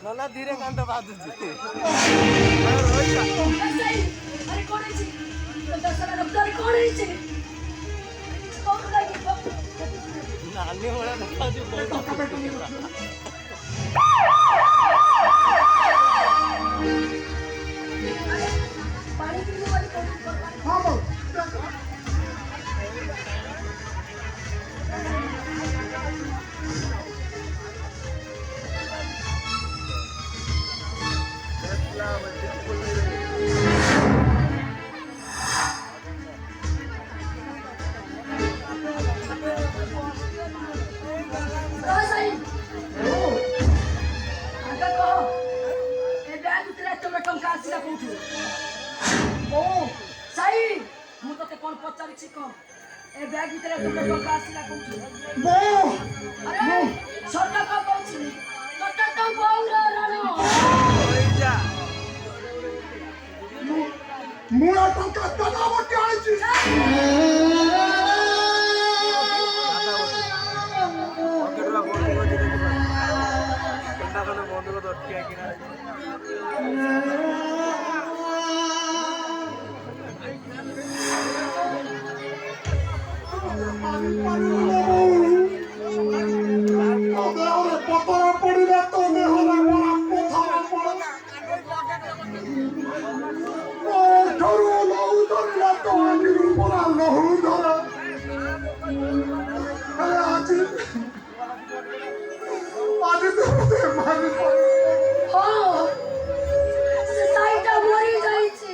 नला धीरे कांड बाजू अरे कोण आहे दसरा रफ्तार कोण आहे नानी होळ्या नकाजी पाणी पिऊन वाली कोण मुळा टंका तलावटी आणायची ପତର ପଡ଼ିଲା ତ ଦେହରେ ମରା ପଥର ପଡ଼ିଲା ଠରୁ ଲହୁ ଧରିଲା ତ ଆଖିରୁ ପରା ଲହୁ ଧର ଆଜି ତ ମତେ ମାରି ସେ ସାଇଟା ମରି ଯାଇଛି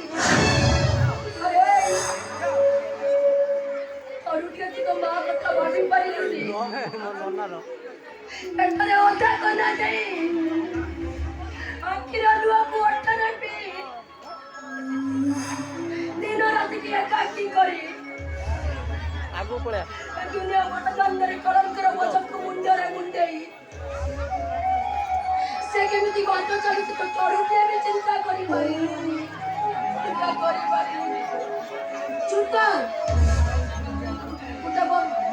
ମା କଥା ଭାବି ପାରିଲୁନି ଏଠାରେ ଅଧା କନା ଦେଇ ଆଖିର ଲୁହକୁ ଅଠରେ ପିଇ ଦିନ ରାତିକି ଏକାକି କରି आगू पड़ा दुनिया ବର୍ତ୍ତମାନରେ କଳଙ୍କର ବୋଝକୁ ମୁଣ୍ଡରେ ମୁଣ୍ଡେଇ ସେ କେମିତି ଗନ୍ତ ଚାଲିଛି ତ ଚଢୁଟିଏ ବି ଚିନ୍ତା କରିପାରିଲୁନି ଚୁପ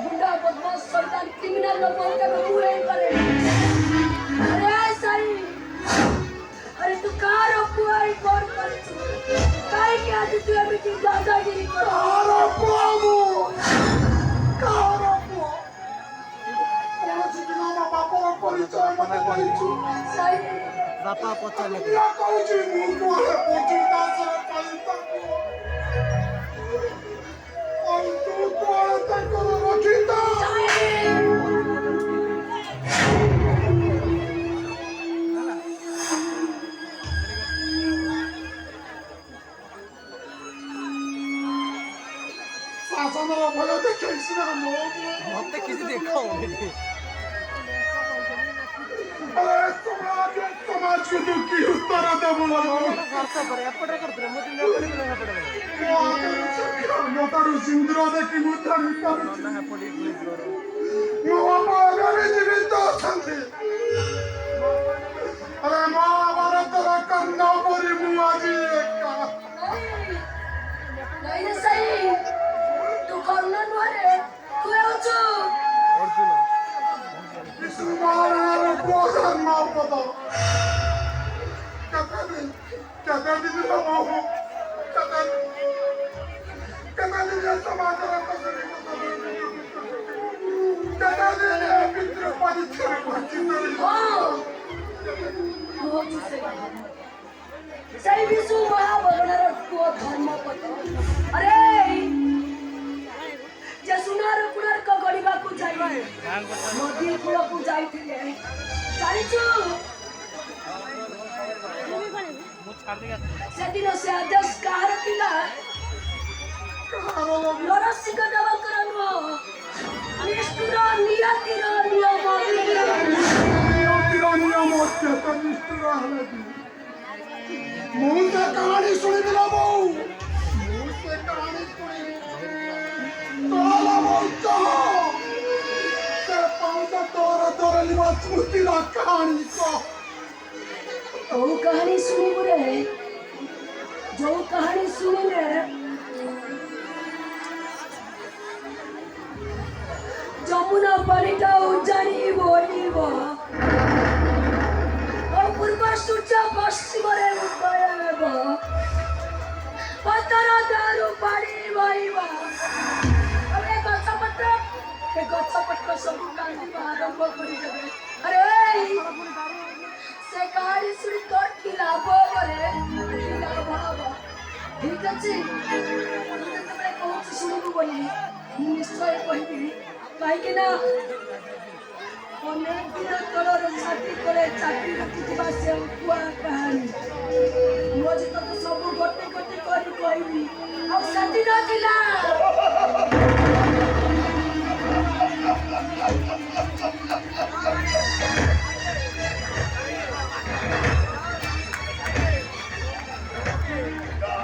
बुढ़ा बदमाश शैतान क्रिमिनल लोग के बहू है करे अरे सही अरे तू कार अपुआई कौन करे काहे के आज तू अभी की दादागिरी कर कार अपुआमु कार अपुआ कौन दिना मा बापर परिचय मने कहिछु सही बापा पचाले या कहूची मु कोहे पोची दास पाइता और तू कोहे तकर रखिता शासनर भय देखैछि ना मते किसी देखाओ अरे समाज को तू की उत्तर देबो खर्च करे एपटे करतरे मते न करे न एपटे मोटारू सिंदूर देखि मुद्रा निकाल ना पड़ी पुलिस रो ମୋ ବାପା ଏବେ ଜୀବିତ ଅଛନ୍ତି ଆରେ ମହାଭାରତର କର୍ଣ୍ଣ ପରି ମୁଁ ଆଜି ଏକା नहीं रे सही तू करना नुआरे तू हेउछु अर्जुन विष्णु महाराज पोषण मापद कथा दिन बाबू कथा दिन समाचार कथा दिन पितृ परिचय सही विष्णु महाभगवान को धर्मपति अरे जे सुनार कुनार को गड़ीबा को जाई नदी कूल को जाई थिले जानिछु से दिन से आदेश कार थिला नरसिंह देव करनो निष्ठुर नियतिर नियम नियम अत्यंत निष्ठुर हले मुझे कहानी सुनी दिला बहु मुझे कहानी सुनी तोला बोलता से पाउंड तोरा लिवा स्मृति ला कहानी को ପାଣିଟା ଉଜାଣି ବହିବ ଆଉ ପୂର୍ବ ସୂର୍ଯ୍ୟ ପଶ୍ଚିମରେ ଉଦୟ ହେବ ପତର ଦାରୁ ପାଣି ବହିବ ଆଉ ଏ ଗଛପତ୍ର ସବୁ କାନ୍ଦିବା ଆରମ୍ଭ କରିଦେବେ ଆରେ ସେ କାହାଣୀ ଶୁଣି ତୋର କି ଲାଭ କରେ କି ଲାଭ ହବ ଠିକ ଅଛି ଯେତେବେଳେ କହୁଛି ଶୁଣିବୁ ବୋଲି ମୁଁ ନିଶ୍ଚୟ କହିବି କାହିଁକି ନା ଅନେକ ଦିନ ତଳର ଛାତି ତଳେ ଚାପି ରଖିଥିବା ସେ କୁଆ କାହାଣୀ ମୁଁ ଆଜି ତତେ ସବୁ ଗୋଟେ ଗୋଟେ କରି କହିବି ଆଉ ସେଦିନ ଥିଲା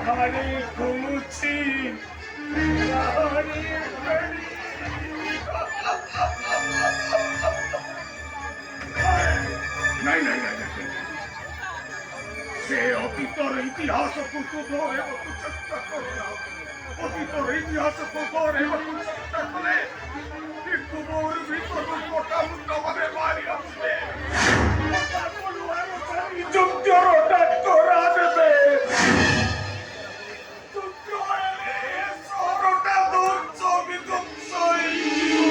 Hari Kumuchi, Hari Kani. नहीं से अतीतर इतिहास को दोहराइବାକୁ ଚେଷ୍ଟା କଲା ଅତୀତର ଇତିହାସକୁ दोहराइବାକୁ ଚେଷ୍ଟା କଲେ କୁମୋର ଭିତରୁ ମୋଟା ମୁଣ୍ଡ ମାନେ ମାରି ଆସିଲେ ଯୁଦ୍ଧର ଡାକରା ଦେବେ ସହରଟା ଧ୍ୱଂସ ବିଧ୍ୱଂସ ହେଇଯିବ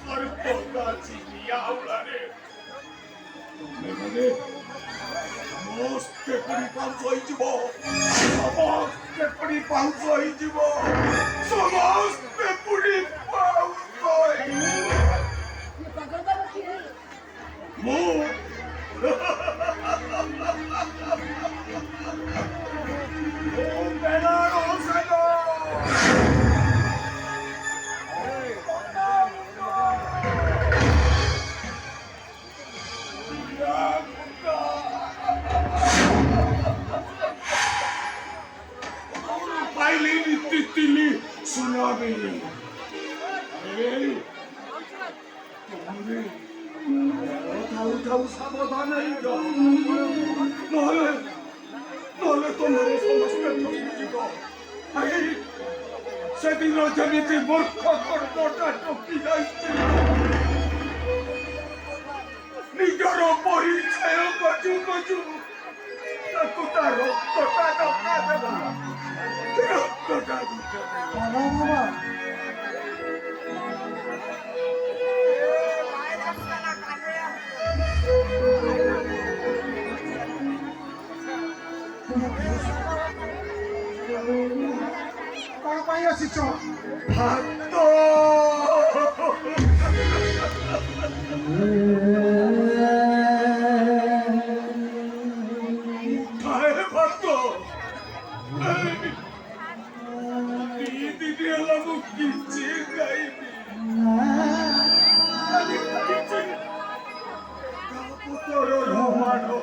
ସର୍ବଦା ଚିନିଆ ଉଳାରେ ତୁମେମାନେ ସମସ୍ତେ ପୁଣି ପାଉଁଶ ହେଇଯିବ ସମସ୍ତେ ପୁଣି ପାଉଁଶ ହେଇଯିବ ସମସ୍ତେ ପୁଣି ପାଉଁଶ ହେଇଯିବ ମୁଁ ବେଲାର ସେନ सुनामी सावधान तुम्हारे समस्त से दिन जमी मूर्ख कर्मटा टपी निजर परिचय बजू बजू रक्तटा डका देवा रक्तटा कौन पाई आसीच भात भात दीदी हेला मु किछि गाइबी खाली खाइछि पुतर रमानो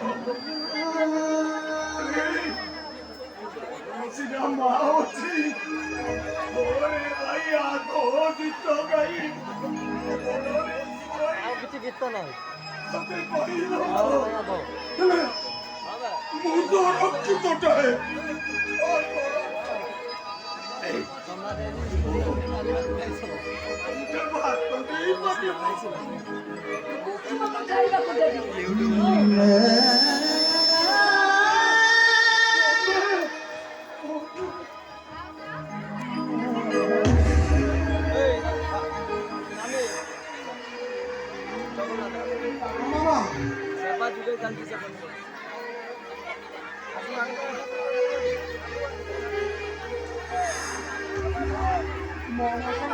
सिना माओछि ओरे भाई आतो गीत गाई ଆଉ କିଛି ଗୀତ ନାହିଁ सते कहिलो मु तो रक्षितटा है ଖାଇବାକୁ ଦେବି सेवा जुड़े जल्दी से ମନ